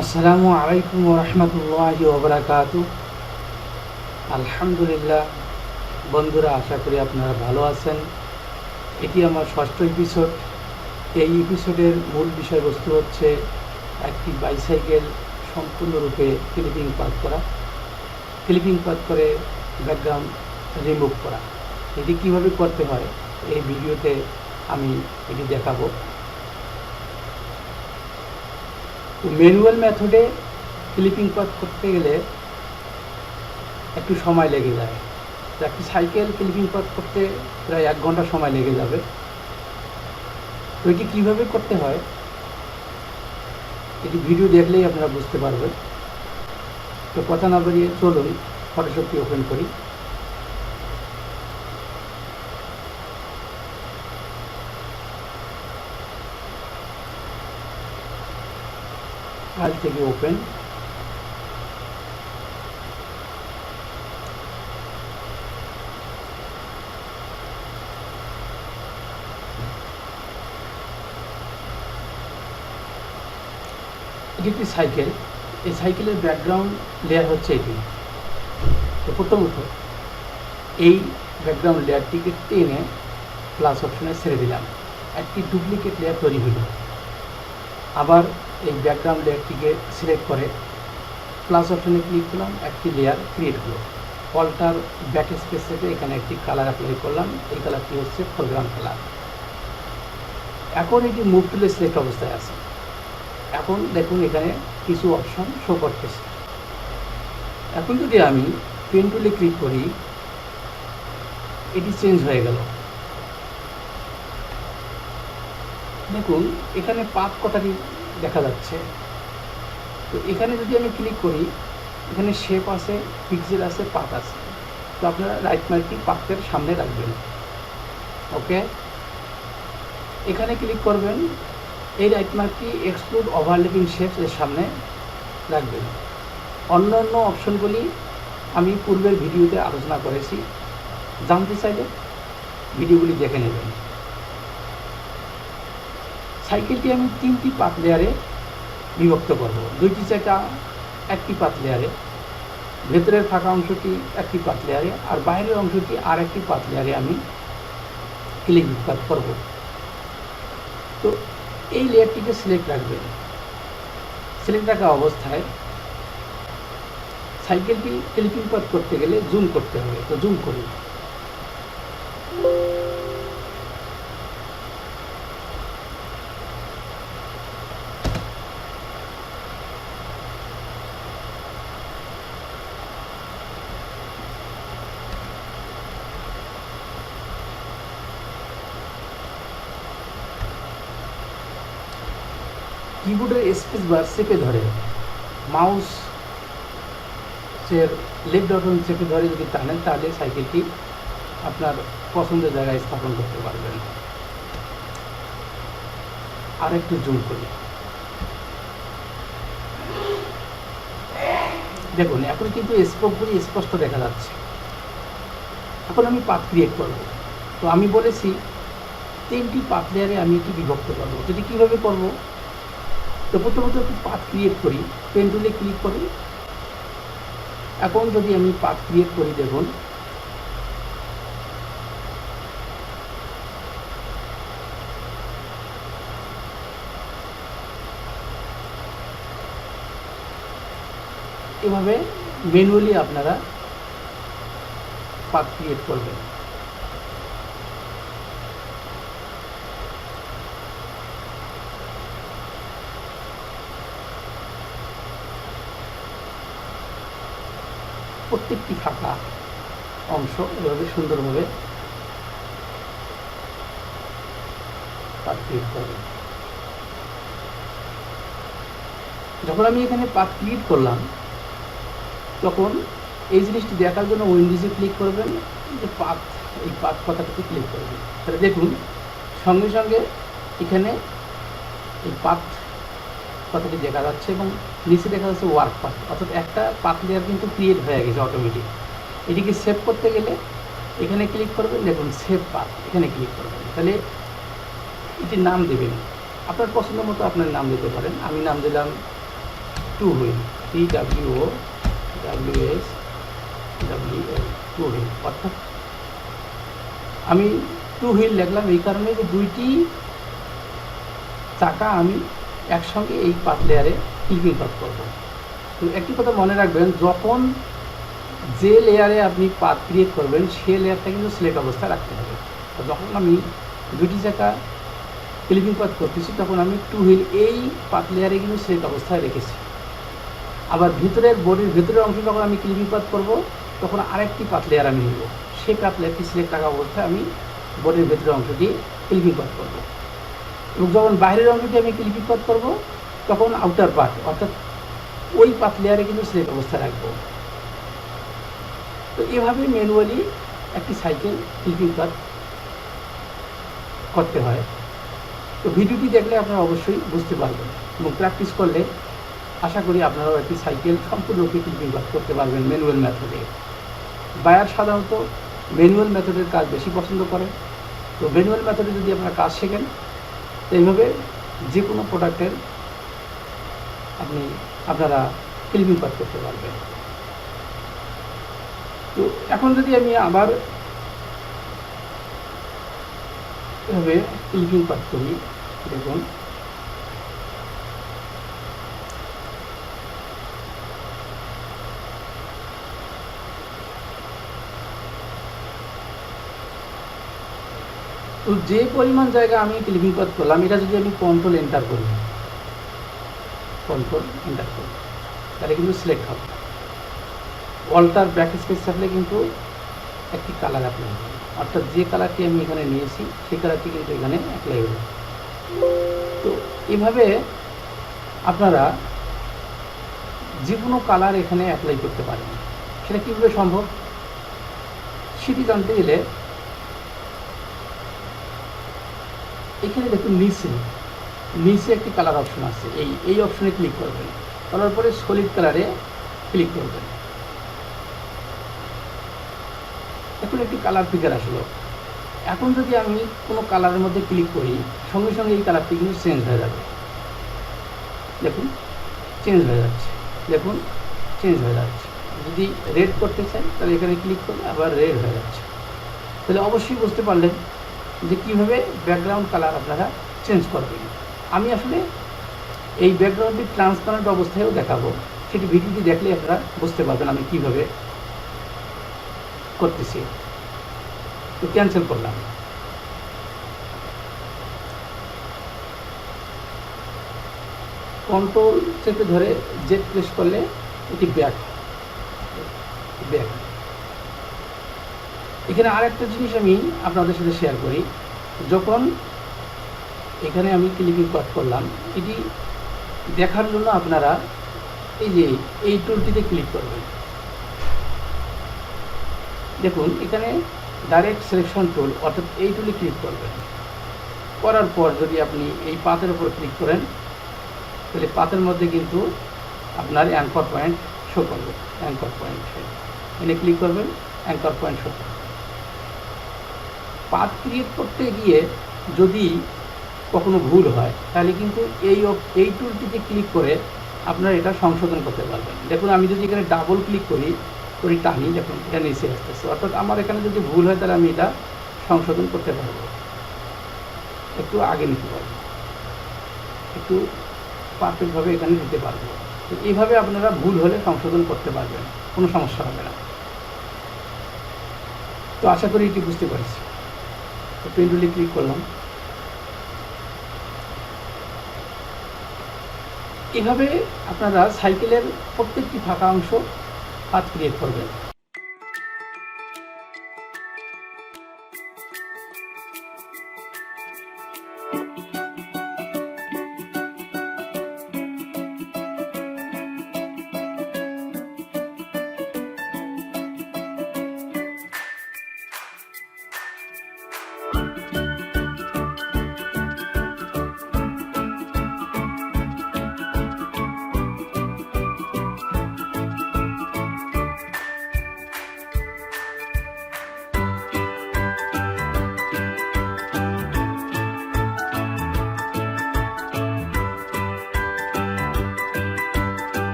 আসসালামু আলাইকুম রহমতুল্লাহি ওবরাকাতু। আলহামদুলিল্লাহ বন্ধুরা, আশা করি আপনারা ভালো আছেন। এটি আমার ষষ্ঠ এপিসোড। এই এপিসোডের মূল বিষয়বস্তু হচ্ছে একটি বাইসাইকেল সম্পূর্ণরূপে ক্লিপিং পাত করে ব্যাকগ্রাউন্ড রিমুভ করা। এটি কিভাবে করতে হয় এই ভিডিওতে আমি এটি দেখাবো। তো ম্যানুয়াল মেথডে ক্লিপিং পাত করতে গেলে একটু সময় লেগে যায়। তো একটি সাইকেল ক্লিপিং পাত করতে প্রায় 1 ঘন্টা সময় লেগে যাবে। তো এটি কীভাবে করতে হয় এটি ভিডিও দেখলেই আপনারা বুঝতে পারবেন। তো কথা না বাড়িয়ে চলুন ফটোশপটি ওপেন করি। ফাইল থেকে ওপেন, এটি একটি সাইকেল। এই সাইকেলের ব্যাকগ্রাউন্ড লেয়ার হচ্ছে এটি। তো প্রথমত এই ব্যাকগ্রাউন্ড লেয়ারটিকে টেনে প্লাস অপশনে ছেড়ে দিলাম, একটি ডুপ্লিকেট লেয়ার তৈরি হল। আবার এই ব্যাকগ্রাউন্ড লেয়ারটিকে সিলেক্ট করে প্লাস অপশনে ক্লিক করলাম, একটি লেয়ার ক্রিয়েট হলো। অল্টার ব্যাক স্পেস থেকে এখানে একটি কালার অ্যাপ্লাই করলাম, এই কালারটি হচ্ছে ফোরগ্রাউন্ড কালার। এখন এটি মুভ টুলে সিলেক্ট অবস্থায় আছে। এখন দেখুন এখানে কিছু অপশন শো করতেছে। এখন যদি আমি পেন টুলে ক্লিক করি, এটি চেঞ্জ হয়ে গেল। দেখুন এখানে পাত কথাটি দেখা যাচ্ছে। তো এখানে যদি আমি ক্লিক করি, এখানে শেপ আছে, পিক্সেল আছে, পাত আছে। তো আপনারা রাইট মার্কটি পাতের সামনে রাখবেন। ওকে, এখানে ক্লিক করবেন, এই রাইট মার্কটি এক্সক্লুড ওভারল্যাপিং শেপস এর সামনে রাখবেন। অন্য অন্য অপশনগুলি আমি পূর্বের ভিডিওতে আলোচনা করেছি, জানতে চাইলে ভিডিওগুলি দেখে নেবেন। সাইকেলটি আমি 3টি পাত লেয়ারে বিভক্ত করব। 2টি চাকা একটি পাত লেয়ারে, ভেতরের ফাঁকা অংশটি একটি পাত লেয়ারে, আর বাইরের অংশটি আর একটি পাত লেয়ারে আমি ক্লিপিং পাত করব। তো এই লেয়ারটিকে সিলেক্ট রাখবেন। সিলেক্ট রাখা অবস্থায় সাইকেলটি ক্লিপিং পাত করতে গেলে জুম করতে হবে। তো জুম করি। কিবোর্ডের স্পেস বার চেপে ধরে মাউস লেফট বাটন চেপে ধরে যদি টানেন, তাহলে সাইকেলটি আপনার পছন্দের জায়গায় স্থাপন করতে পারবেন। আর একটু জুম করি। দেখুন এখন কিন্তু স্পোকগুলি স্পষ্ট দেখা যাচ্ছে। এখন আমি পাত ক্রিয়েট করব। তো আমি বলেছি 3টি পাত লেয়ারে আমি এটি বিভক্ত করব। যদি কীভাবে করব, তো প্রথমত একটি পাত ক্রিয়েট করি, পেন টুলে ক্লিক করি। এখন যদি আমি পাত ক্রিয়েট করি, দেখুন এভাবে ম্যানুয়ালি আপনারা পাত ক্রিয়েট করবেন। প্রত্যেকটি ফাঁকা অংশ এভাবে সুন্দরভাবে পাত ক্রিয়েট করবেন। যখন আমি এখানে পাত ক্রিয়েট করলাম, তখন এই জিনিসটি দেখার জন্য উইন্ডোজে ক্লিক করবেন, যে পাত, এই পাত কথাটাতে ক্লিক করবেন। তাহলে দেখুন সঙ্গে সঙ্গে এখানে এই পাত কথাটি দেখা যাচ্ছে এবং নিচে দেখা যাচ্ছে ওয়ার্ক পাত, অর্থাৎ একটা পাত লেয়ার কিন্তু ক্রিয়েট হয়ে গেছে অটোমেটিক। এটিকে সেভ করতে গেলে এখানে ক্লিক করবেন, দেখুন সেভ পাত, এখানে ক্লিক করবেন। তাহলে এটির নাম দেবেন, আপনার পছন্দ মতো আপনার নাম দিতে পারেন। আমি নাম দিলাম two wheel, TWOWS WL, two wheel. অর্থাৎ আমি টু হুইল লিখলাম এই কারণে যে দুইটি চাকা আমি একসঙ্গে এই পাত লেয়ারে ক্লিপিং পাত করব। তো একটি কথা মনে রাখবেন, যখন যে লেয়ারে আপনি পাত ক্রিয়েট করবেন সে লেয়ারটা কিন্তু সিলেক্ট অবস্থায় রাখতে হবে। তো যখন আমি দুইটি চাকা ক্লিপিং পাত করতেছি তখন আমি টু হুইল এই পাত লেয়ারে কিন্তু সিলেক্ট অবস্থায় রেখেছি। আবার ভিতরের বডির ভিতরের অংশ যখন আমি ক্লিপিং পাত করব তখন আরেকটি পাত লেয়ার আমি নিব, সেই পাত লেয়ারটি সিলেক্ট রাখা অবস্থায় আমি বডির ভিতরের অংশ দিয়ে ক্লিপিং পাত করব। এবং যখন বাইরের অংশ দিয়ে আমি ক্লিপিং পাত করব তখন আউটার পার্ট অর্থাৎ ওই পাত লেয়ারে কিন্তু সিলেক্ট অবস্থায় রাখবো। তো এভাবে ম্যানুয়ালি একটি সাইকেল ক্লিপিং পাত করতে হয়। তো ভিডিওটি দেখলে আপনারা অবশ্যই বুঝতে পারবেন এবং প্র্যাকটিস করলে আশা করি আপনারাও একটি সাইকেল সম্পূর্ণরূপে ক্লিপিং পাত করতে পারবেন ম্যানুয়াল মেথডে। বায়ার সাধারণত ম্যানুয়াল মেথডের কাজ বেশি পছন্দ করে। তো ম্যানুয়াল মেথডে যদি আপনারা কাজ শেখেন তো এইভাবে যে কোনো প্রোডাক্টের আপনারা ক্লিপিং পাত করতে পারবেন। তো এখন যদি আমি আবার এভাবে ক্লিপিং পাত করি, দেখুন তো যে পরিমাণ জায়গা আমি ক্লিপিং পাত করলাম এটা যদি আমি কন্ট্রোল এন্টার করি তাহলে কিন্তু সিলেক্ট হবে। অল্টার ব্যাকস্পেস চাপলে কিন্তু একটি কালার অ্যাপ্লাই হবে, অর্থাৎ যে কালারটি আমি এখানে নিয়েছি সেই কালারটি কিন্তু এখানে অ্যাপ্লাই হবে। তো এভাবে আপনারা যে কোনো কালার এখানে অ্যাপ্লাই করতে পারেন। সেটা কীভাবে সম্ভব সেটি জানতে গেলে এখানে দেখুন নিচে একটি কালার অপশন আছে, এই অপশনে ক্লিক করবেন, করার পরে সলিড কালারে ক্লিক করবেন। এখন একটি কালার ফিগার আসলো। এখন যদি আমি কোনো কালারের মধ্যে ক্লিক করি সঙ্গে সঙ্গে এই কালারটি কিন্তু চেঞ্জ হয়ে যাবে। দেখুন চেঞ্জ হয়ে যাচ্ছে, দেখুন চেঞ্জ হয়ে যাচ্ছে। যদি রেড করতে চাই তাহলে এখানে ক্লিক করলে আবার রেড হয়ে যাচ্ছে। তাহলে অবশ্যই বুঝতে পারলেন যে কীভাবে ব্যাকগ্রাউন্ড কালার আপনারা চেঞ্জ করবেন। আমি আসলে এই ব্যাকগ্রাউন্ডটি ট্রান্সপারেন্ট অবস্থায়ও দেখাবো, সেটি ভিডিওটি দেখলে আপনারা বুঝতে পারবেন আমি কীভাবে করতেছি। তো ক্যান্সেল করলাম। কন্ট্রোল চেপে ধরে জেড প্রেস করলে এটি ব্যাক। এখানে আরেকটা জিনিস আমি আপনাদের সাথে শেয়ার করি, যখন এখানে আমি ক্লিপিং পাত করলাম এটি দেখার জন্য আপনারা এই টুলটিতে ক্লিক করবেন। দেখুন এখানে ডাইরেক্ট সিলেকশন টুল অর্থাৎ এই টুলে ক্লিক করবেন। করার পর যদি আপনি এই পাতের উপর ক্লিক করেন তাহলে পাতের মধ্যে কিন্তু আপনার অ্যাঙ্কর পয়েন্ট শো করবে। অ্যাঙ্কর পয়েন্ট এনে ক্লিক করবেন, অ্যাঙ্কর পয়েন্ট শো করবে। পাত ক্রিয়েট করতে গিয়ে যদি কখনো ভুল হয় তাহলে কিন্তু এই টুলটিতে ক্লিক করে আপনারা এটা সংশোধন করতে পারবেন। দেখুন আমি যদি এখানে ডাবল ক্লিক করি টানি, দেখুন এটা নিচে আসতেছে, অর্থাৎ আমার এখানে যদি ভুল হয় তাহলে আমি এটা সংশোধন করতে পারবো, একটু আগে নিতে পারবো, একটু পারফেক্টভাবে এখানে দিতে পারবো। তো এইভাবে আপনারা ভুল হলে সংশোধন করতে পারবেন, কোনো সমস্যা হবে না। তো আশা করি এটি বুঝতে পারছি। তো পেন টুলে ক্লিক করলাম। এভাবে আপনারা সাইকেলের প্রত্যেকটি ফাঁকা অংশ পাত ক্রিয়েট করবেন।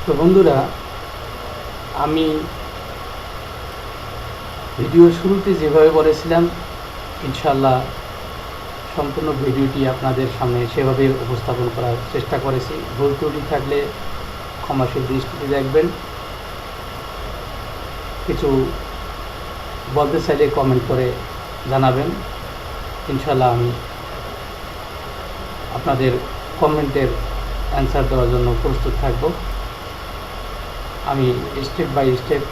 তো বন্ধুরা, আমি ভিডিওর শুরুতে যেভাবে বলেছিলাম, ইনশাল্লাহ সম্পূর্ণ ভিডিওটি আপনাদের সামনে সেভাবে উপস্থাপন করার চেষ্টা করেছি। ভুল ত্রুটি থাকলে ক্ষমাসুর দৃষ্টিতে দেখবেন। কিছু বলতে চাইলে কমেন্ট করে জানাবেন। ইনশাল্লাহ আমি আপনাদের কমেন্টের অ্যান্সার দেওয়ার জন্য প্রস্তুত থাকব। আমি স্টেপ বাই স্টেপ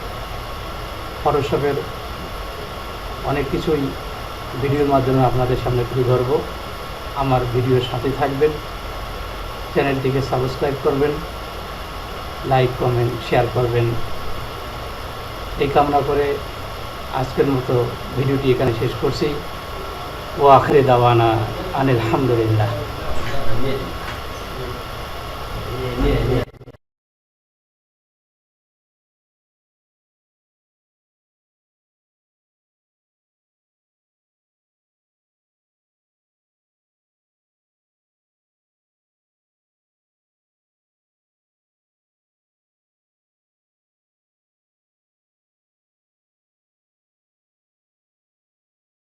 ফটোশপের অনেক কিছুই ভিডিওর মাধ্যমে আপনাদের সামনে তুলে ধরব। আমার ভিডিওর সাথে থাকবেন, চ্যানেলটিকে সাবস্ক্রাইব করবেন, লাইক কমেন্ট শেয়ার করবেন, এই কামনা করে আজকের মতো ভিডিওটি এখানে শেষ করছি। ও আখরে দাওয়ানা আনিল হামদুলিল্লাহ।